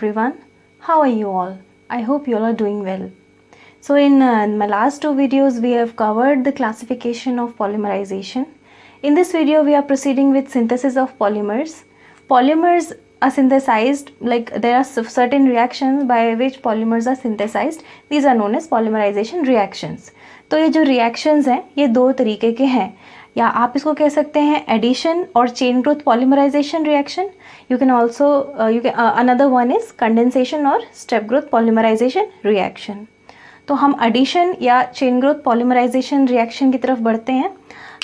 everyone, how are you all? I hope you all are doing well. So in my last two videos we have covered the classification of polymerization. In this video we are proceeding with synthesis of polymers. Polymers are synthesized, like there are certain reactions by which polymers are synthesized. These are known as polymerization reactions. तो ये जो reactions हैं ये दो तरीके के हैं, या आप इसको कह सकते हैं एडिशन और chain growth polymerization reaction. You can also another one is condensation और स्टेप ग्रोथ पॉलीमराइजेशन रिएक्शन. तो हम एडिशन या चेन ग्रोथ पॉलीमराइजेशन रिएक्शन की तरफ बढ़ते हैं.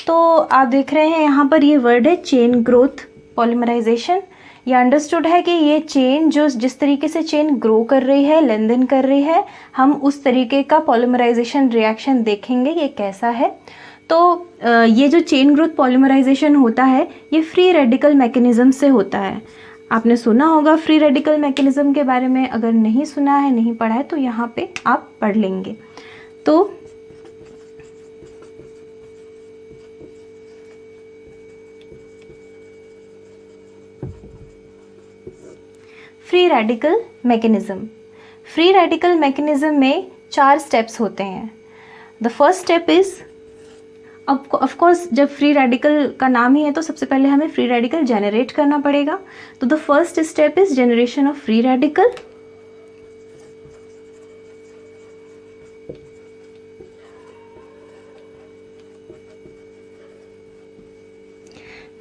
तो आप देख रहे हैं यहाँ पर ये वर्ड है चेन ग्रोथ पॉलीमराइजेशन. ये अंडरस्टूड है कि ये चेन जो जिस तरीके से चेन ग्रो कर रही है, लेंथन कर रही है, हम उस तरीके का पॉलीमराइजेशन रिएक्शन देखेंगे ये कैसा है. तो ये जो चेन ग्रोथ पॉलीमराइजेशन होता है ये फ्री रेडिकल मैकेनिज्म से होता है. आपने सुना होगा फ्री रेडिकल मैकेनिज्म के बारे में. अगर नहीं सुना है, नहीं पढ़ा है तो यहाँ पे आप पढ़ लेंगे. तो free radical mechanism. Free radical mechanism में 4 स्टेप्स होते हैं. The first step is, of course जब फ्री रेडिकल का नाम ही है तो सबसे पहले हमें फ्री रेडिकल जनरेट करना पड़ेगा. तो the first step is generation of free radical.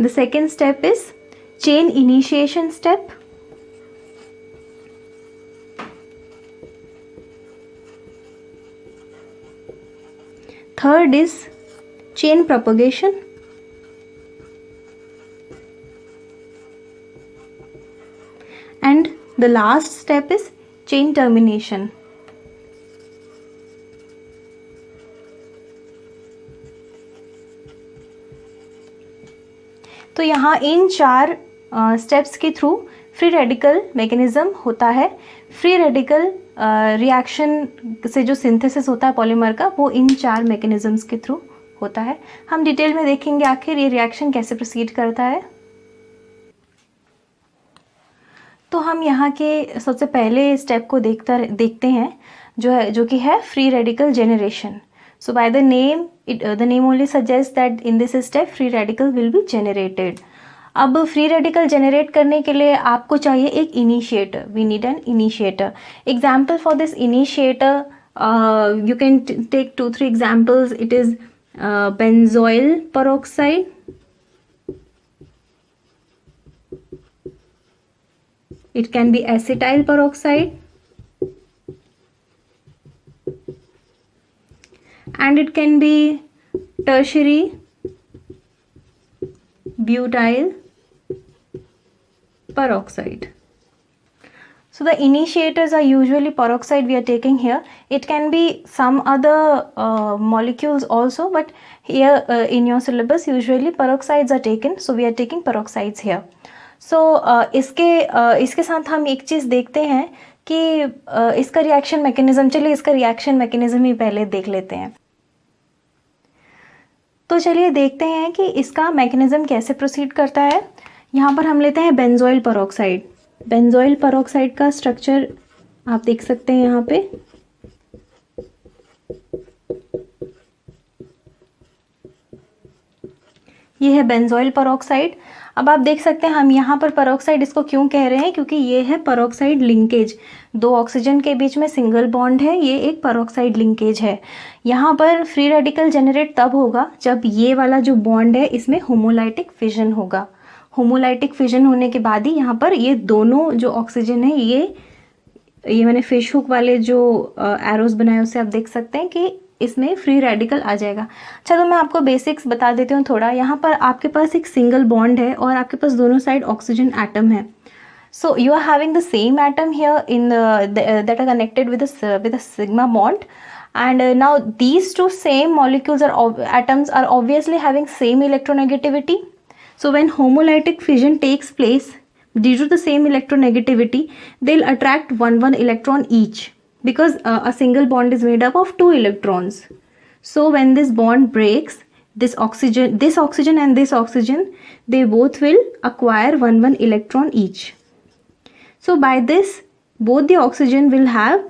The second step is chain initiation step. Third is chain propagation, and the last step is chain termination. तो यहाँ इन 4 स्टेप्स के थ्रू फ्री रेडिकल मैकेनिज्म होता है. Free radical reaction से जो synthesis होता है polymer का वो इन 4 मैकेनिज्म्स के थ्रू होता है. हम डिटेल में देखेंगे आखिर ये रिएक्शन कैसे प्रोसीड करता है. तो हम यहाँ के सबसे पहले स्टेप को देखते हैं जो कि है free radical generation. So by the name only suggest that in this step free radical will be generated. अब फ्री रेडिकल जनरेट करने के लिए आपको चाहिए एक initiator. We need an initiator. Example for this initiator you can take 2-3 examples. It is benzoyl peroxide, it can be acetyl peroxide, and it can be tertiary butyl peroxide. So the initiators are usually peroxide we are taking here. It can be some other molecules also, but here in your syllabus usually peroxides are taken, so we are taking peroxides here. So इसके साथ हम एक चीज़ देखते हैं कि इसका reaction mechanism. चलिए इसका रिएक्शन मैकेनिज्म ही पहले देख लेते हैं. तो चलिए देखते हैं कि इसका मैकेनिज्म कैसे प्रोसीड करता है. यहाँ पर हम लेते हैं बेंजोइल पेरोक्साइड. बेंजोइल पेरोक्साइड का स्ट्रक्चर आप देख सकते हैं यहाँ पे. ये है बेंजोइल पेरोक्साइड. अब आप देख सकते हैं हम यहाँ पर पेरोक्साइड इसको क्यों कह रहे हैं, क्योंकि ये है पेरोक्साइड लिंकेज. 2 ऑक्सीजन के बीच में सिंगल बॉन्ड है, ये एक पेरोक्साइड लिंकेज है. यहाँ पर फ्री रेडिकल जनरेट तब होगा जब ये वाला जो बॉन्ड है इसमें होमोलाइटिक फिजन होगा. होमोलाइटिक फिजन होने के बाद ही यहाँ पर ये दोनों जो ऑक्सीजन है ये मैंने फिश हुक वाले जो एरोज बनाए उससे आप देख सकते हैं कि इसमें फ्री रेडिकल आ जाएगा. अच्छा, तो मैं आपको बेसिक्स बता देती हूँ थोड़ा. यहाँ पर आपके पास एक सिंगल बॉन्ड है और आपके पास दोनों साइड ऑक्सीजन एटम है. So you are having the same atom here in that are connected with a sigma bond. And now these two same molecules or atoms are obviously having same electronegativity. So when homolytic fission takes place, due to the same electronegativity, they'll attract one electron each, because a single bond is made up of 2 electrons. So when this bond breaks, this oxygen and this oxygen, they both will acquire one electron each. So by this both the oxygen will have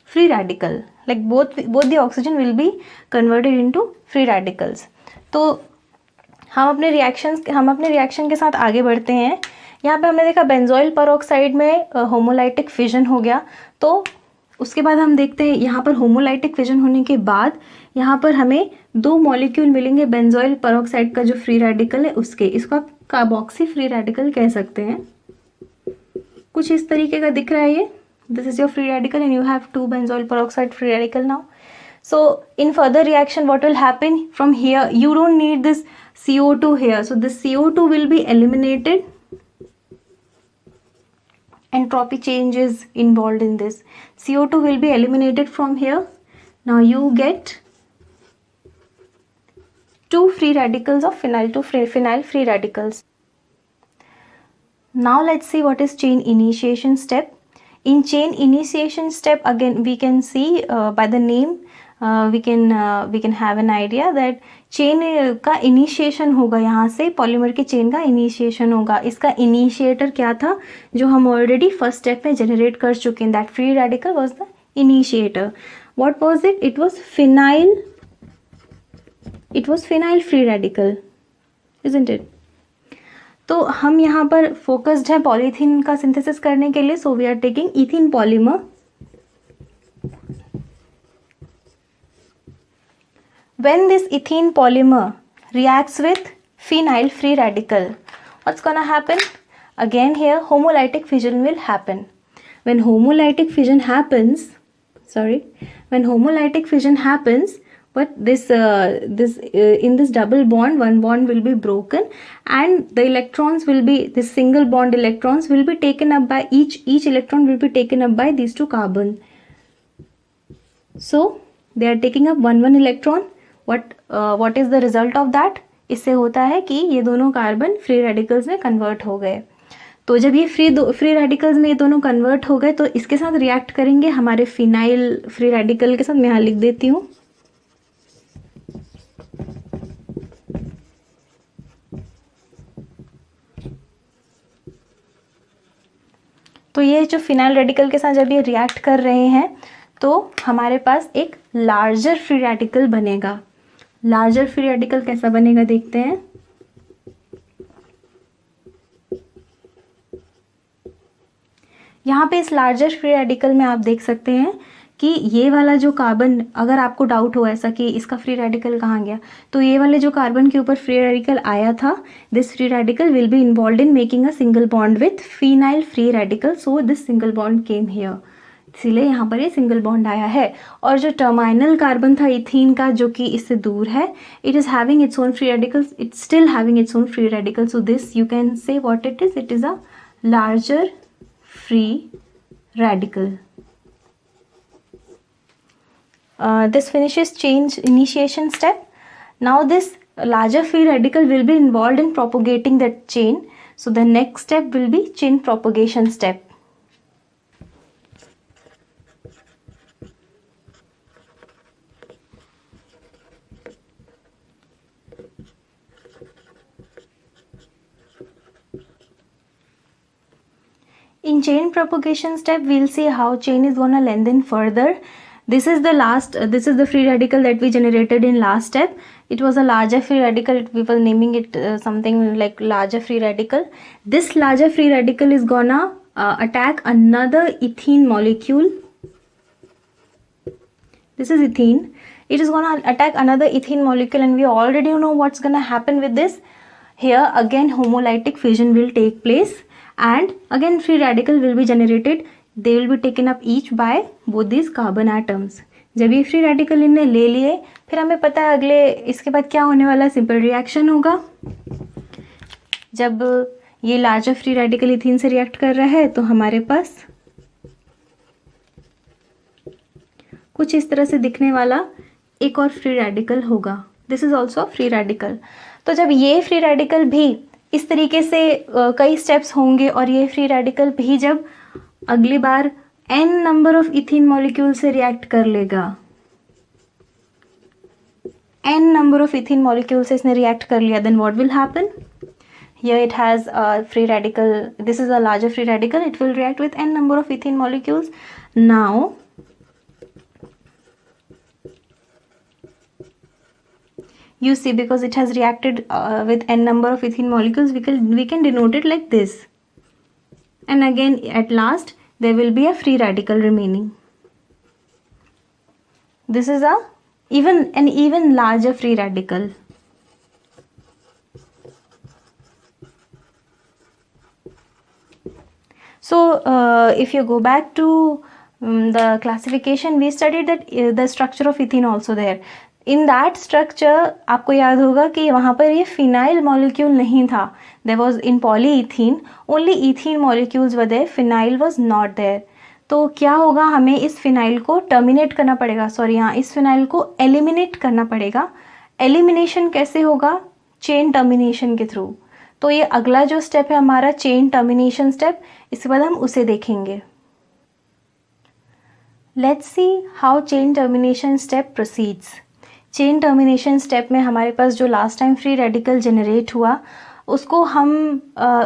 free radical, like both the oxygen will be converted into free radicals. तो हम अपने reaction के साथ आगे बढ़ते हैं. यहाँ पे हमने देखा बेंजोइल पेरोक्साइड में होमोलाइटिक फिजन हो गया. तो उसके बाद हम देखते हैं यहाँ पर होमोलाइटिक फिजन होने के बाद यहाँ पर हमें 2 मॉलिक्यूल मिलेंगे बेंजोइल पेरोक्साइड का जो फ्री रेडिकल है उसके. इसको आप कार्बोक्सी फ्री रेडिकल कह सकते हैं. कुछ इस तरीके का दिख रहा है ये. This is your free radical and you have 2 benzoyl peroxide free radical now. So in further reaction what will happen from here, you don't need this CO2 here. So this CO2 will be eliminated. Entropy change is involved in this. CO2 will be eliminated from here. Now you get 2 free radicals of phenyl free radicals. Now let's see what is chain initiation step. In chain initiation step, again we can see by the name we can have an idea that chain का initiation होगा. यहाँ से polymer की chain का initiation होगा. इसका initiator क्या था जो हम already first step में generate कर चुके हैं. That free radical was the initiator. What was it? It was phenyl free radical, isn't it? तो हम यहाँ पर फोकस्ड है पॉलीथीन का सिंथेसिस करने के लिए. So we are taking ethene polymer. When this ethene polymer reacts with phenyl free radical, what's gonna happen? Again here homolytic fission will happen. When homolytic fission happens, but this in this double bond, one bond will be broken and the electrons will be, this single bond electrons will be taken up by each electron will be taken up by these 2 carbon. So they are taking up one electron. What is the result of that? इससे होता है कि ये दोनों carbon free radicals में convert हो गए. तो जब ये फ्री रेडिकल्स में ये दोनों कन्वर्ट हो गए तो इसके साथ रिएक्ट करेंगे हमारे फिनाइल फ्री रेडिकल के साथ. मैं यहाँ लिख देती हूँ. तो ये जो फिनाइल रेडिकल के साथ जब ये रिएक्ट कर रहे हैं तो हमारे पास एक लार्जर फ्री रेडिकल बनेगा. लार्जर फ्री रेडिकल कैसा बनेगा देखते हैं. यहाँ पे इस लार्जर फ्री रेडिकल में आप देख सकते हैं कि ये वाला जो कार्बन, अगर आपको डाउट हो ऐसा कि इसका फ्री रेडिकल कहाँ गया, तो ये वाले जो कार्बन के ऊपर फ्री रेडिकल आया था, this free radical will be involve in making a single bond with phenyl free radical. So this single bond came here. इसीलिए यहाँ पर ये सिंगल बॉन्ड आया है. और जो टर्माइनल कार्बन था इथीन का जो कि इससे दूर है, it is having its own free radicals. It's still having its own free radical. So this you can say what it is a larger free radical. This finishes chain initiation step. Now this larger free radical will be involved in propagating that chain. So the next step will be chain propagation step. In chain propagation step, we'll see how chain is gonna lengthen further. This is the free radical that we generated in last step. It was a larger free radical. We were naming it something like larger free radical. This larger free radical is gonna attack another ethene molecule. This is ethene. It is gonna attack another ethene molecule, and we already know what's gonna happen with this. Here again homolytic fission will take place. And again free radical will be generated. They will be taken up each by both these carbon atoms. जब ये free radical इनने ले लिए, फिर हमें पता है अगले इसके बाद क्या होने वाला है. सिंपल रिएक्शन होगा. जब ये लार्जर फ्री रेडिकल इथीन से रिएक्ट कर रहा है तो हमारे पास कुछ इस तरह से दिखने वाला एक और फ्री रेडिकल होगा. This is also free radical. तो जब ये फ्री रेडिकल भी इस तरीके से कई स्टेप्स होंगे और ये फ्री रेडिकल भी जब अगली बार n number of ethene molecule से रिएक्ट कर लेगा, n number of ethene molecule से इसने रिएक्ट कर लिया, then what will happen. here it has a free radical, this is a larger free radical, it will react with n number of ethene molecules. Now you see, because it has reacted with n number of ethene molecules, we can denote it like this, and again at last there will be a free radical remaining. This is an even larger free radical. So if you go back to the classification, we studied that the structure of ethene also there. In that structure आपको याद होगा कि वहाँ पर ये phenyl molecule नहीं था. There was in polyethene only ethene molecules were there, phenyl was not there. तो क्या होगा, हमें इस फिनाइल को टर्मिनेट करना पड़ेगा, सॉरी हाँ, इस फिनाइल को एलिमिनेट करना पड़ेगा. एलिमिनेशन कैसे होगा? चेन टर्मिनेशन के थ्रू. तो ये अगला जो स्टेप है हमारा चेन टर्मिनेशन स्टेप, इसके बाद हम उसे देखेंगे. Let's see how chain termination step proceeds. Chain termination step में हमारे पास जो last time free radical generate हुआ, उसको हम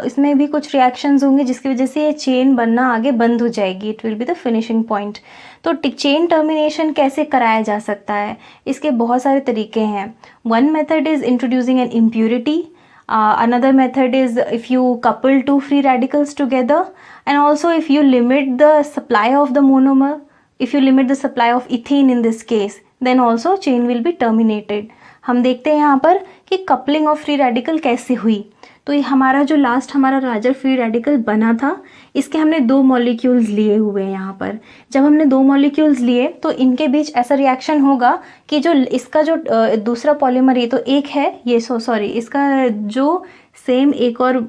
इसमें भी कुछ रिएक्शंस होंगे जिसकी वजह से ये चेन बनना आगे बंद हो जाएगी. It will be the finishing point. तो चेन टर्मिनेशन कैसे कराया जा सकता है? इसके बहुत सारे तरीके हैं. One method is introducing N impurity. Another method is if you couple two free radicals together, and also if you limit the supply of the monomer, if you limit the supply of ethene in this case, then also chain will be terminated. हम देखते हैं यहाँ पर कि coupling of free radical कैसे हुई. तो ये हमारा जो लास्ट हमारा लार्जर फ्री रेडिकल बना था, इसके हमने 2 मॉलिक्यूल्स लिए हुए हैं यहाँ पर. जब हमने 2 मॉलिक्यूल्स लिए तो इनके बीच ऐसा रिएक्शन होगा कि जो इसका जो दूसरा पॉलीमर, ये तो एक है, ये सॉरी इसका जो सेम एक और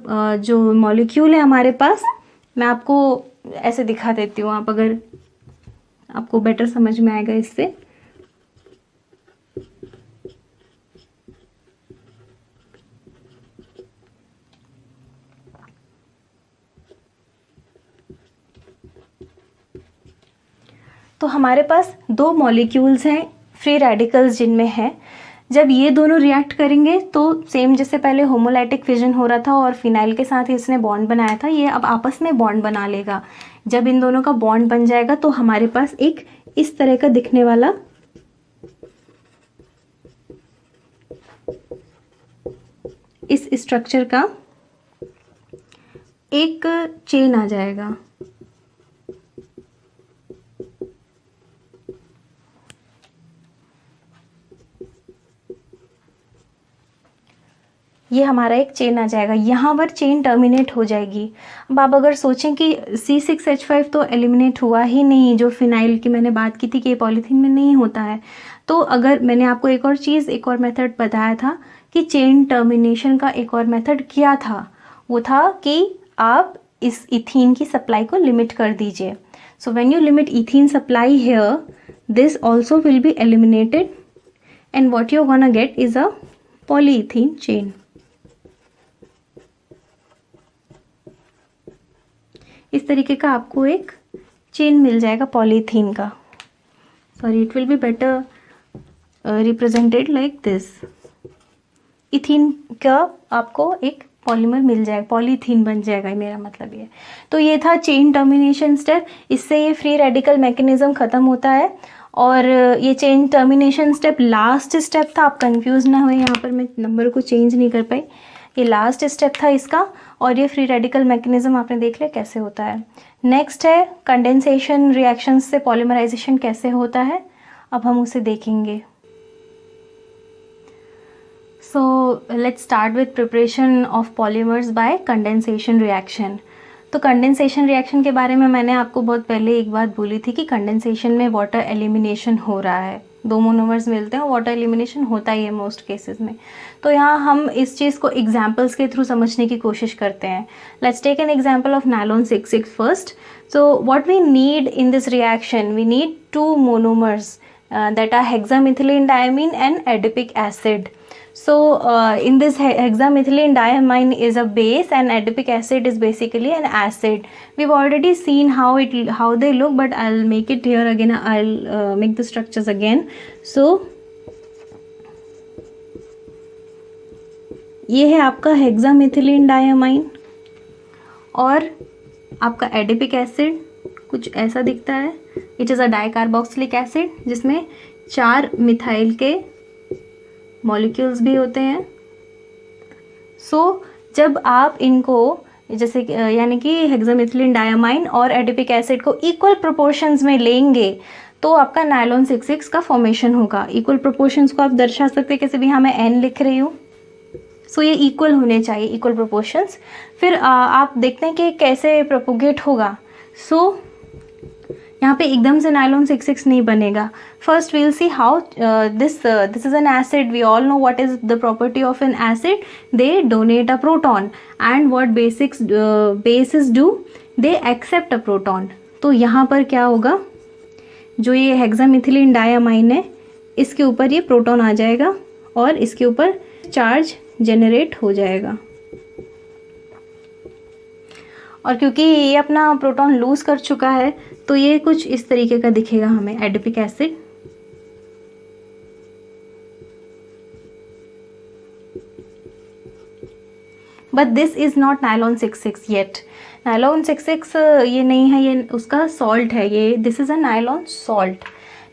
जो मॉलिक्यूल है हमारे पास, मैं आपको ऐसे दिखा देती हूँ, आप अगर आपको बेटर समझ में आएगा इससे. तो हमारे पास 2 मॉलिक्यूल्स हैं फ्री रेडिकल्स जिनमें है. जब ये दोनों रिएक्ट करेंगे तो सेम जैसे पहले होमोलाइटिक फिजन हो रहा था और फिनाइल के साथ इसने बॉन्ड बनाया था, ये अब आपस में बॉन्ड बना लेगा. जब इन दोनों का बॉन्ड बन जाएगा तो हमारे पास एक इस तरह का दिखने वाला इस स्ट्रक्चर का एक चेन आ जाएगा. ये हमारा एक चेन आ जाएगा, यहाँ पर चेन टर्मिनेट हो जाएगी. अब आप अगर सोचें कि C6H5 तो एलिमिनेट हुआ ही नहीं, जो फिनाइल की मैंने बात की थी कि ये पॉलीथीन में नहीं होता है. तो अगर मैंने आपको एक और मेथड बताया था कि चेन टर्मिनेशन का एक और मेथड क्या था, वो था कि आप इस इथीन की सप्लाई को लिमिट कर दीजिए. So when you limit ethene supply here, this also will be eliminated, and what you gonna get is a polyethene chain. इस तरीके का आपको एक चेन मिल जाएगा पॉलीथीन का. Sorry, it will be better represented like this. Ethene का आपको एक पॉलीमर मिल जाएगा, पॉलीथीन बन जाएगा, मेरा मतलब ये. तो ये था चेन टर्मिनेशन स्टेप. इससे ये फ्री रेडिकल मैकेनिज्म ख़त्म होता है और ये chain termination step last step था. आप कंफ्यूज ना हुए, यहाँ पर मैं नंबर को चेंज नहीं कर पाई. ये लास्ट स्टेप था इसका, और ये फ्री रेडिकल मैकेनिज्म आपने देख लिया कैसे होता है. नेक्स्ट है कंडेंसेशन रिएक्शन से पॉलीमराइजेशन कैसे होता है, अब हम उसे देखेंगे. So let's start with preparation of polymers bye condensation reaction. तो कंडेंसेशन रिएक्शन के बारे में मैंने आपको बहुत पहले एक बात बोली थी कि कंडेंसेशन में वाटर एलिमिनेशन हो रहा है, 2 मोनोमर्स मिलते हैं और वाटर एलिमिनेशन होता ही है मोस्ट केसेस में. तो यहाँ हम इस चीज़ को एग्जाम्पल्स के थ्रू समझने की कोशिश करते हैं. Let's take an example of nylon 6,6 first. So what we need in this reaction, we need 2 monomers that are hexamethylene diamine and adipic acid. So in this hexamethylene diamine is a base and adipic acid is basically an acid. We've already seen how they look, but I'll make it here again. I'll make the structures again. So ये है आपका हेक्सामिथिलीन diamine और आपका adipic acid कुछ ऐसा दिखता है। It is a dicarboxylic acid जिसमें 4 मिथाइल के मॉलिक्यूल्स भी होते हैं। जब आप इनको जैसे यानी कि हेक्सामिथिलीन डायमाइन और एडिपिक एसिड को इक्वल प्रोपोर्शंस में लेंगे तो आपका नायलॉन 6,6 का फॉर्मेशन होगा। इक्वल प्रोपोर्शंस को आप दर्शा सकते हैं कैसे भी, यहाँ मैं n लिख रही हूँ। ये इक्वल होने चाहिए, इक्वल प्रोपोर्शंस। फिर आप देखते हैं कि कैसे प्रोपोगेट होगा। यहाँ पे एकदम से नायलॉन 6,6 नहीं बनेगा। First we'll see how this is an acid. We all know what is the property of an acid. They donate a proton and what basis do, they accept a proton. तो यहाँ पर क्या होगा, जो ये हेक्सामिथिलीन diamine है इसके ऊपर ये प्रोटॉन आ जाएगा और इसके ऊपर चार्ज जनरेट हो जाएगा। और क्योंकि ये अपना प्रोटॉन लूज कर चुका है तो ये कुछ इस तरीके का दिखेगा हमें, adipic acid. But this is not nylon 6,6 yet. Nylon 6,6 ये नहीं है, ये उसका सॉल्ट है। ये this is a nylon salt.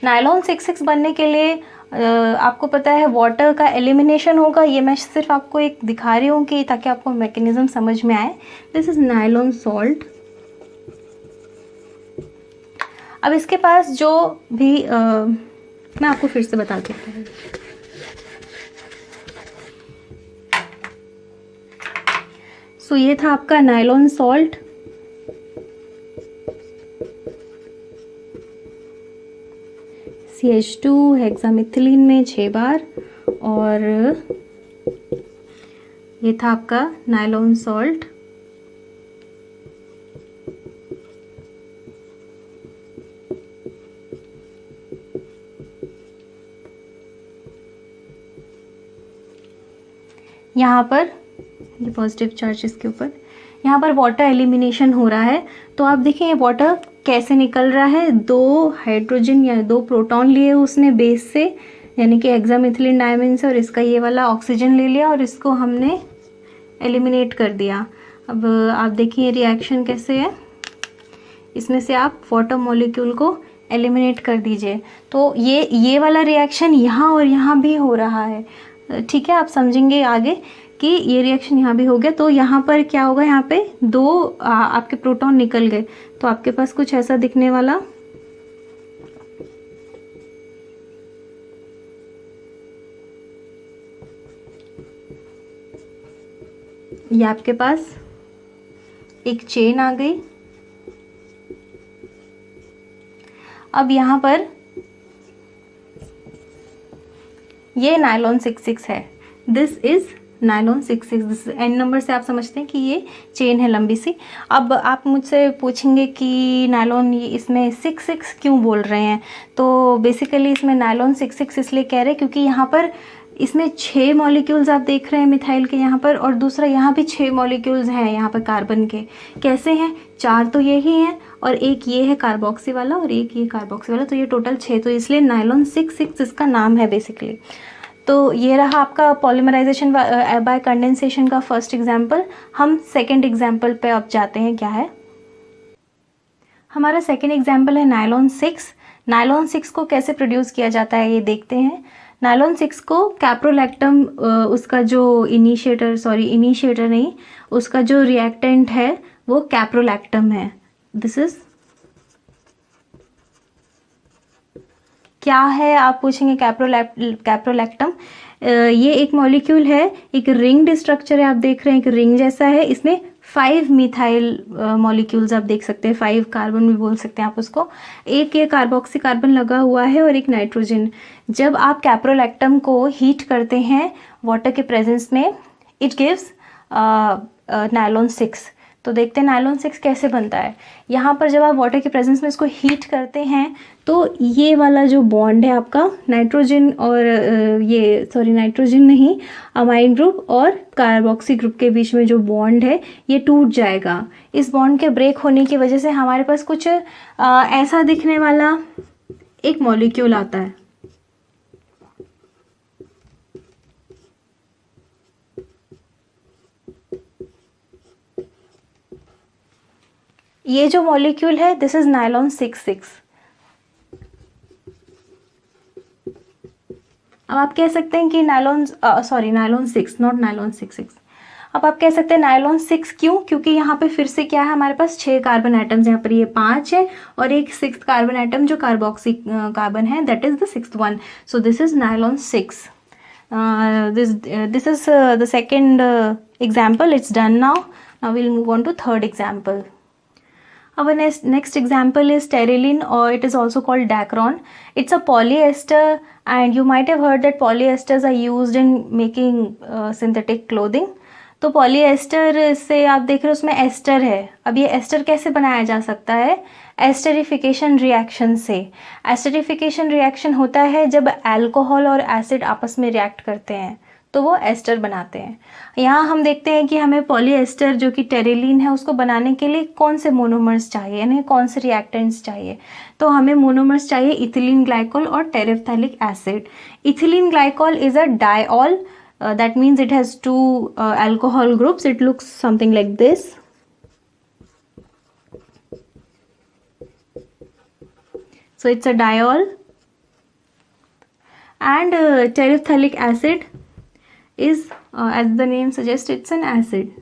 Nylon 6,6 बनने के लिए आपको पता है वाटर का एलिमिनेशन होगा। ये मैं सिर्फ आपको एक दिखा रही हूँ कि ताकि आपको मैकेनिज्म समझ में आए। This is nylon salt. अब इसके पास जो भी मैं आपको फिर से बता देती हूँ। ये था आपका नायलॉन सॉल्ट। CH2 हेक्सामिथिलीन में 6 बार, और ये था आपका नायलॉन सॉल्ट। यहाँ पर ये पॉजिटिव चार्ज इसके ऊपर, यहाँ पर वाटर एलिमिनेशन हो रहा है। तो आप देखिए ये वाटर कैसे निकल रहा है। 2 हाइड्रोजन या 2 प्रोटॉन लिए उसने बेस से, यानी कि हेक्सामिथिलीन डायमाइन से, और इसका ये वाला ऑक्सीजन ले लिया और इसको हमने एलिमिनेट कर दिया। अब आप देखिए रिएक्शन कैसे है। इसमें से आप वाटर मॉलिक्यूल को एलिमिनेट कर दीजिए। तो ये वाला रिएक्शन यहाँ और यहाँ भी हो रहा है। ठीक है, आप समझेंगे आगे कि ये रिएक्शन यहाँ भी हो गया। तो यहाँ पर क्या होगा, यहाँ पे 2 आपके प्रोटॉन निकल गए। तो आपके पास कुछ ऐसा दिखने वाला ये आपके पास एक चेन आ गई। अब यहाँ पर ये नायलॉन 6,6 है। This is nylon 6,6। This n number से आप समझते हैं कि ये चेन है लंबी सी। अब आप मुझसे पूछेंगे कि नायलॉन ये इसमें 6,6 क्यों बोल रहे हैं। तो बेसिकली इसमें नायलॉन 6,6 इसलिए कह रहे हैं क्योंकि यहाँ पर इसमें 6 मॉलिक्यूल्स आप देख रहे हैं मिथाइल के यहाँ पर, और दूसरा यहाँ भी 6 मॉलिक्यूल्स हैं यहाँ पर कार्बन के। कैसे हैं, 4 तो यही हैं और एक ये है कार्बोक्सी वाला और एक ये कार्बोक्सी वाला, तो ये टोटल 6। तो इसलिए नायलॉन 6,6 इसका नाम है बेसिकली। तो ये रहा आपका पॉलीमराइजेशन बाय कंडेंसेशन का फर्स्ट एग्जाम्पल। हम सेकेंड एग्जाम्पल पे अब जाते हैं। क्या है हमारा सेकेंड एग्जाम्पल है नायलॉन 6। नायलॉन 6 को कैसे प्रोड्यूस किया जाता है ये देखते हैं। नायलॉन 6 को कैप्रोलैक्टम उसका जो इनिशिएटर नहीं, उसका जो रिएक्टेंट है वो कैप्रोलैक्टम है। दिस इज क्या है आप पूछेंगे, कैप्रोलैक्टम। ये एक मॉलिक्यूल है, एक रिंग्ड स्ट्रक्चर है। आप देख रहे हैं एक रिंग जैसा है। इसमें 5 मिथाइल मॉलिक्यूल्स आप देख सकते हैं, 5 कार्बन भी बोल सकते हैं आप उसको। एक ये कार्बोक्सी कार्बन लगा हुआ है और एक नाइट्रोजन। जब आप कैप्रोलैक्टम को हीट करते हैं वाटर के प्रेजेंस में, इट गिव्स नायलॉन 6। तो देखते हैं नायलॉन 6 कैसे बनता है। यहाँ पर जब आप वाटर के प्रेजेंस में इसको हीट करते हैं तो ये वाला जो बॉन्ड है आपका नाइट्रोजन और नाइट्रोजन नहीं, अमाइन ग्रुप और कार्बोक्सी ग्रुप के बीच में जो बॉन्ड है ये टूट जाएगा। इस बॉन्ड के ब्रेक होने की वजह से हमारे पास कुछ ऐसा दिखने वाला एक मॉलिक्यूल आता है। ये जो मॉलिक्यूल है दिस इज नायलॉन 6,6। अब आप कह सकते हैं कि नायलॉन नायलॉन 6, नॉट नायलॉन 6,6। अब आप कह सकते हैं नायलॉन 6 क्यों? क्योंकि यहाँ पे फिर से क्या है, हमारे पास 6 कार्बन एटम्स, यहाँ पर ये 5 है और एक 6th कार्बन एटम जो कार्बोक्सी कार्बन है, that is the 6th one. So this is nylon 6। this is the second example. It's done now. Now we'll move on to third example. Our next example is terylene, or it is also called Dacron. It's a polyester, and you might have heard that polyesters are used in making synthetic clothing. तो polyester से आप देख रहे हो उसमें ester है। अब ये एस्टर कैसे बनाया जा सकता है? एस्टरिफिकेशन रिएक्शन से। एस्टरिफिकेशन रिएक्शन होता है जब अल्कोहल और एसिड आपस में रिएक्ट करते हैं तो वो एस्टर बनाते हैं। यहाँ हम देखते हैं कि हमें पॉलीएस्टर जो कि टेरिलीन है उसको बनाने के लिए कौन से मोनोमर्स चाहिए, यानी कौन से रिएक्टेंट्स चाहिए। तो हमें मोनोमर्स चाहिए इथिलीन ग्लाइकोल और terephthalic acid. Ethylene glycol is a diol, that means it has two alcohol groups. It looks something like this. So it's a diol, and terephthalic acid is as the name suggests, it's an acid.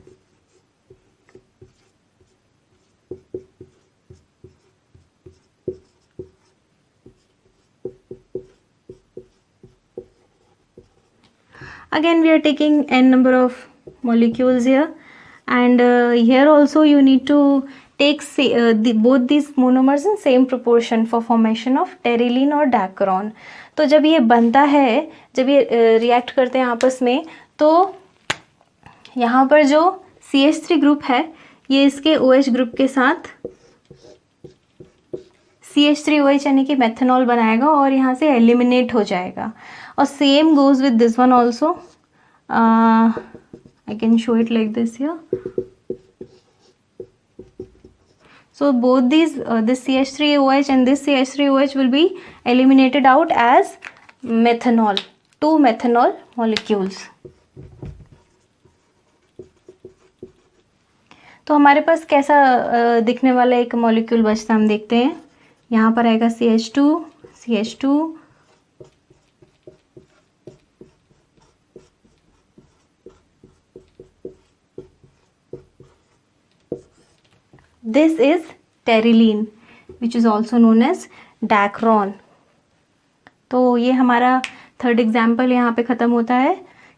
Again we are taking n number of molecules here, and here also you need to take both these monomers in same proportion for formation of terylene or Dacron. तो जब ये बनता है, जब ये react करते हैं आपस में, तो यहाँ पर जो CH3 ग्रुप है ये इसके OH ग्रुप के साथ CH3OH यानी कि मेथनॉल बनाएगा और यहाँ से एलिमिनेट हो जाएगा। और same goes with this one also. I can show it like this here. So both these this CH3OH and this CH3OH will be eliminated out as methanol, 2 methanol molecules. तो हमारे पास कैसा दिखने वाला एक मॉलिक्यूल बचता, हम देखते हैं। यहाँ पर आएगा CH2, CH2, this is terylene which is also known as Dacron. तो ये हमारा थर्ड एग्जाम्पल यहाँ पे ख़त्म होता है।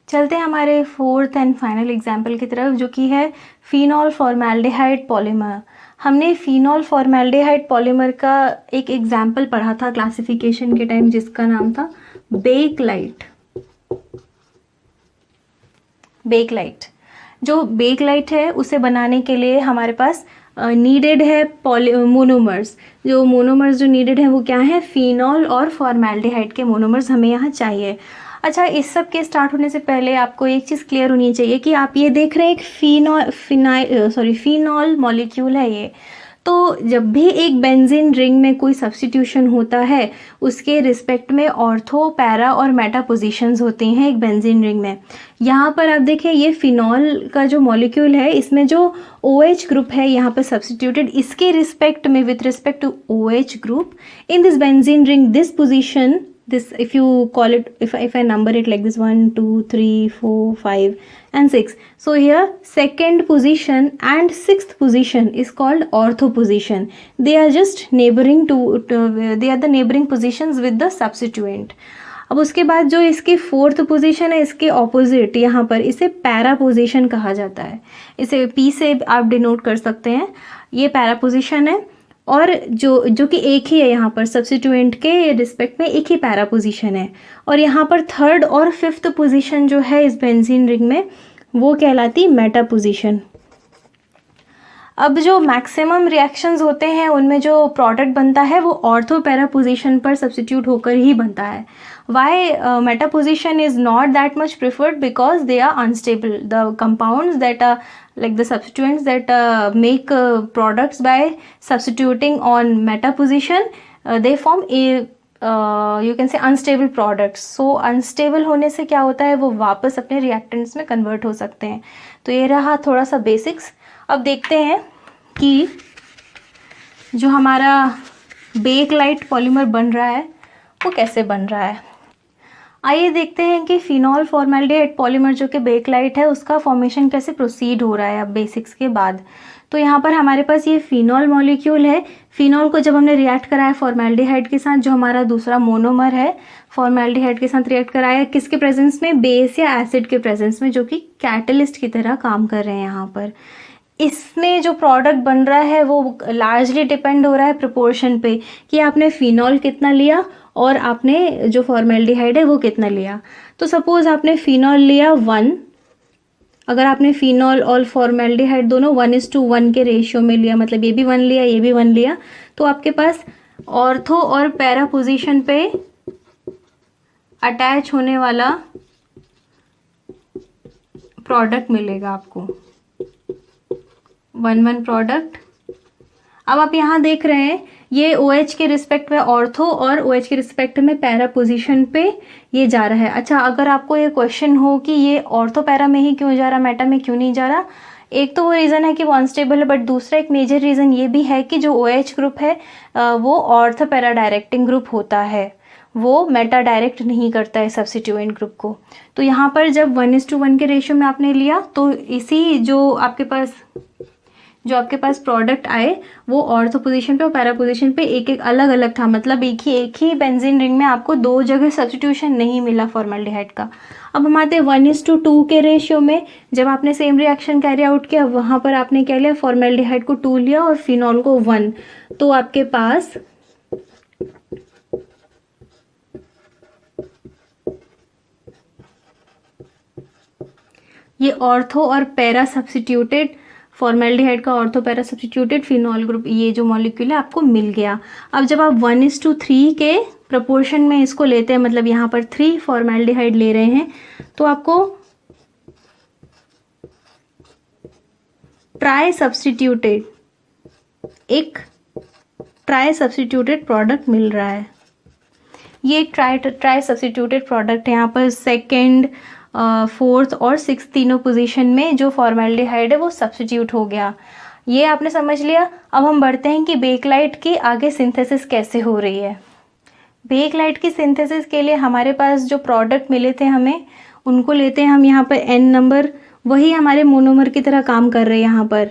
चलते हैं हमारे फोर्थ एंड फाइनल एग्जाम्पल की तरफ, जो कि है फिनॉल फॉर्मेल्डिहाइड पॉलीमर। हमने फिनॉल फॉर्मेल्डिहाइड पॉलीमर का एक एग्जाम्पल पढ़ा था क्लासिफिकेशन के टाइम, जिसका नाम था बेकलाइट। बेकलाइट, जो बेकलाइट है उसे बनाने के लिए हमारे पास नीडेड है मोनोमर्स। जो मोनोमर्स जो नीडेड है वो क्या है? फिनॉल और फॉर्मेल्डिहाइड के मोनोमर्स हमें यहाँ चाहिए। अच्छा, इस सब के स्टार्ट होने से पहले आपको एक चीज़ क्लियर होनी चाहिए कि आप ये देख रहे हैं एक फिनॉल मॉलिक्यूल है ये। तो जब भी एक बेंजीन रिंग में कोई सब्स्टिट्यूशन होता है उसके रिस्पेक्ट में ऑर्थो, पैरा और मेटा पोजीशंस होते हैं एक बेंजीन रिंग में। यहाँ पर आप देखें ये फिनॉल का जो मॉलिक्यूल है इसमें जो OH ग्रुप है यहाँ पर सब्स्टिट्यूटेड, इसके रिस्पेक्ट में with respect to OH group in this benzene ring, this position, this if you call it, if I number it like this 1 2 3 4 5 and 6, so here second position and sixth position is called ortho position. They are just neighboring to they are the neighboring positions with the substituent. अब उसके बाद जो इसकी fourth position है इसके opposite, यहाँ पर इसे पैरा पोजीशन कहा जाता है। इसे P से आप डिनोट कर सकते हैं, ये पैरा पोजीशन है। और जो कि एक ही है यहाँ पर सब्स्टिट्यूएंट के रिस्पेक्ट में एक ही पैरा पोजीशन है। और यहाँ पर थर्ड और फिफ्थ पोजीशन जो है इस बेंजीन रिंग में वो कहलाती मेटा पोजीशन। अब जो मैक्सिमम रिएक्शंस होते हैं उनमें जो प्रोडक्ट बनता है वो ऑर्थो पैरा पोजीशन पर सब्स्टिट्यूट होकर ही बनता है। Why meta position is not that much preferred? Because they are unstable. The compounds that are like the substituents that make products by substituting on meta position, they form a you can say unstable products. So unstable होने से क्या होता है, वो वापस अपने reactants में convert हो सकते हैं। तो ये रहा थोड़ा सा बेसिक्स। अब देखते हैं कि जो हमारा बेकलाइट पॉलीमर बन रहा है वो कैसे बन रहा है। आइए देखते हैं कि फिनॉल फॉर्मेल्डिहाइड पॉलीमर जो कि बेकलाइट है उसका फॉर्मेशन कैसे प्रोसीड हो रहा है अब बेसिक्स के बाद। तो यहाँ पर हमारे पास ये फिनॉल मॉलिक्यूल है। फिनॉल को जब हमने रिएक्ट कराया फॉर्मेल्डिहाइड के साथ, जो हमारा दूसरा मोनोमर है, फॉर्मेल्डिहाइड के साथ रिएक्ट कराया किसके प्रेजेंस में, बेस या एसिड के प्रेजेंस में, जो कि कैटलिस्ट की तरह काम कर रहे हैं यहाँ पर। इसमें जो प्रोडक्ट बन रहा है वो लार्जली डिपेंड हो रहा है प्रोपोर्शन पे कि आपने फिनॉल कितना लिया और आपने जो फॉर्मेल्डिहाइड है वो कितना लिया। तो सपोज आपने फिनॉल लिया 1, अगर आपने फिनॉल और फॉर्मेल्डिहाइड दोनों 1:1 के रेशियो में लिया, मतलब ये भी 1 लिया ये भी 1 लिया, तो आपके पास ऑर्थो और पैरा पोजीशन पे अटैच होने वाला प्रोडक्ट मिलेगा आपको, 1:1 प्रोडक्ट। अब आप यहाँ देख रहे हैं ये OH के रिस्पेक्ट में ऑर्थो और OH के रिस्पेक्ट में पैरा पोजीशन पे ये जा रहा है। अच्छा, अगर आपको ये क्वेश्चन हो कि ये ऑर्थो पैरा में ही क्यों जा रहा, मेटा में क्यों नहीं जा रहा, एक तो वो रीज़न है कि वो अनस्टेबल है, बट दूसरा एक मेजर रीज़न ये भी है कि जो OH ग्रुप है वो ऑर्थो पैरा डायरेक्टिंग ग्रुप होता है, वो मेटा डायरेक्ट नहीं करता है सब्स्टिट्यूएंट ग्रुप को। तो यहाँ पर जब 1:1 के रेशियो में आपने लिया तो इसी जो आपके पास प्रोडक्ट आए वो ऑर्थो पोजीशन पे और पैरा पोजीशन पे एक एक अलग अलग था, मतलब एक ही बेंजीन रिंग में आपको 2 जगह सब्स्टिट्यूशन नहीं मिला फॉर्मेल्डिहाइड का। अब हम आते हैं 1:2 के रेशियो में। जब आपने सेम रिएक्शन कैरी आउट किया वहाँ पर आपने क्या लिया, फॉर्मेल्डिहाइड को 2 लिया और फिनॉल को 1, तो आपके पास ये ऑर्थो और पैरा सब्स्टिट्यूटेड फॉर्मेल्डिहाइड का ortho para substituted phenol group, ये जो मॉलिक्यूल है आपको मिल गया। अब जब आप 1:3 के प्रोपोर्शन में इसको लेते हैं, मतलब यहाँ पर 3 फॉर्मेल्डिहाइड ले रहे हैं, तो आपको ट्राई सब्स्टिट्यूटेड प्रोडक्ट मिल रहा है। ये एक ट्राई सब्स्टिट्यूटेड प्रोडक्ट है। यहाँ पर सेकेंड, 4th और 6th तीनों पोजीशन में जो फॉर्मेल्डिहाइड है वो सब्स्टिट्यूट हो गया। ये आपने समझ लिया। अब हम बढ़ते हैं कि बेकलाइट की आगे सिंथेसिस कैसे हो रही है। बेकलाइट की सिंथेसिस के लिए हमारे पास जो प्रोडक्ट मिले थे हमें, उनको लेते हैं हम यहाँ पर n नंबर, वही हमारे मोनोमर की तरह काम कर रहे हैं। यहाँ पर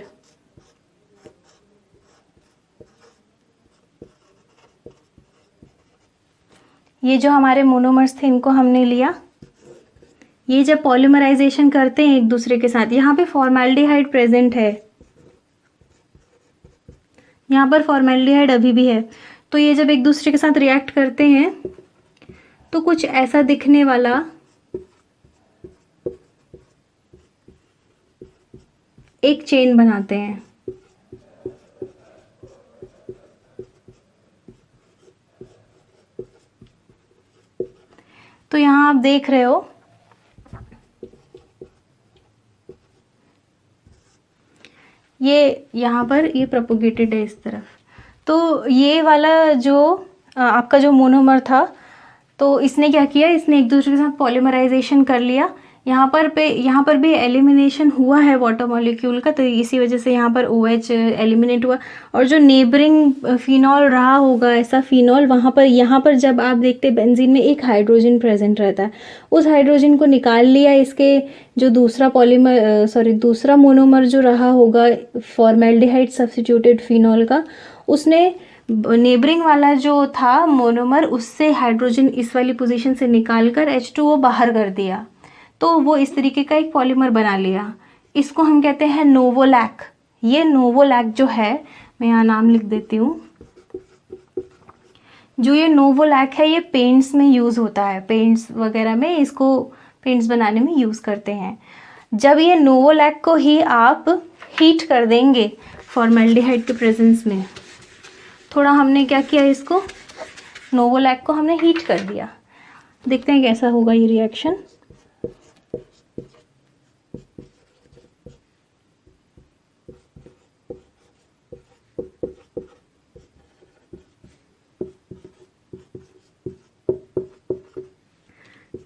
ये जो हमारे मोनोमर्स थे इनको हमने लिया। ये जब पॉलीमराइजेशन करते हैं एक दूसरे के साथ, यहाँ पे फॉर्मेल्डिहाइड प्रेजेंट है, यहाँ पर फॉर्मेल्डिहाइड अभी भी है, तो ये जब एक दूसरे के साथ रिएक्ट करते हैं तो कुछ ऐसा दिखने वाला एक चेन बनाते हैं। तो यहाँ आप देख रहे हो ये यहाँ पर ये प्रोपोगेटेड है इस तरफ। तो ये वाला जो आपका जो मोनोमर था, तो इसने क्या किया, इसने एक दूसरे के साथ पॉलीमराइजेशन कर लिया। यहाँ पर भी एलिमिनेशन हुआ है वाटर मॉलिक्यूल का, तो इसी वजह से यहाँ पर OH एलिमिनेट हुआ। और जो नेबरिंग फिनॉल रहा होगा ऐसा फिनॉल, यहाँ पर जब आप देखते हैं बेंजीन में एक हाइड्रोजन प्रेजेंट रहता है, उस हाइड्रोजन को निकाल लिया, इसके जो दूसरा मोनोमर जो रहा होगा फॉर्मेल्डिहाइड सब्स्टिट्यूटेड फिनॉल का, उसने नेबरिंग वाला जो था मोनोमर उससे हाइड्रोजन इस वाली पोजीशन से निकालकर H2O बाहर कर दिया, तो वो इस तरीके का एक पॉलीमर बना लिया। इसको हम कहते हैं नोवोलैक। ये नोवोलैक जो है, मैं यहाँ नाम लिख देती हूँ, जो ये नोवोलैक है ये पेंट्स में यूज़ होता है, पेंट्स वगैरह में इसको पेंट्स बनाने में यूज़ करते हैं। जब ये नोवोलैक को ही आप हीट कर देंगे फॉर्मेल्डिहाइड के प्रेजेंस में, थोड़ा हमने क्या किया, इसको नोवोलैक को हमने हीट कर दिया। देखते हैं कैसा होगा ये रिएक्शन।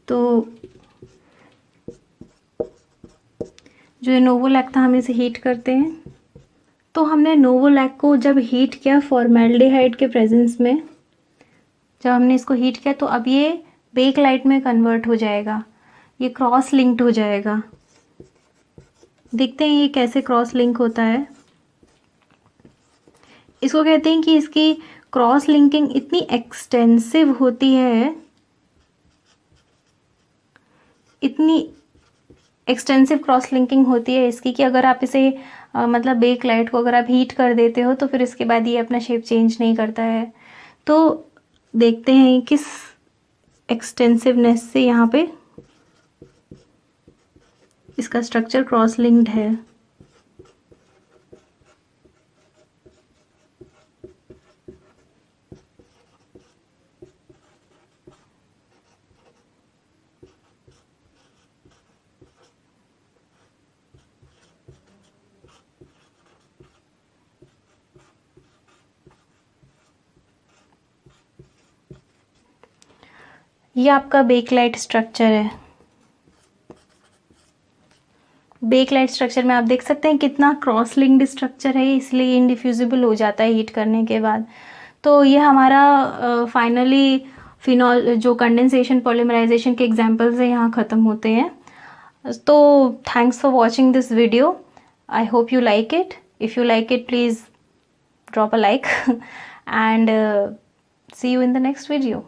तो जो ये नोवोलैक था हम इसे हीट करते हैं, तो हमने नोवोलैक को जब हीट किया फॉर्मेल्डिहाइड के प्रेजेंस में, जब हमने इसको हीट किया तो अब ये बेकलाइट में कन्वर्ट हो जाएगा, ये क्रॉस लिंक्ड हो जाएगा। देखते हैं ये कैसे क्रॉस लिंक होता है। इसको कहते हैं कि इसकी क्रॉस लिंकिंग इतनी एक्सटेंसिव होती है, इतनी एक्सटेंसिव क्रॉस लिंकिंग होती है इसकी कि अगर आप इसे मतलब बेक लाइट को अगर आप हीट कर देते हो तो फिर इसके बाद ये अपना शेप चेंज नहीं करता है। तो देखते हैं किस एक्सटेंसिवनेस से यहाँ पे इसका स्ट्रक्चर क्रॉस लिंक्ड है। ये आपका बेकलाइट स्ट्रक्चर है। बेकलाइट स्ट्रक्चर में आप देख सकते हैं कितना क्रॉस लिंक्ड स्ट्रक्चर है, इसलिए इनडिफ्यूजिबल हो जाता है हीट करने के बाद। तो ये हमारा फाइनली फिनॉल जो कंडेंसेशन पॉलीमराइजेशन के एग्जांपल्स हैं यहाँ ख़त्म होते हैं। तो thanks for watching this video. I hope you like it. If you like it, please drop a like and see you in the next video.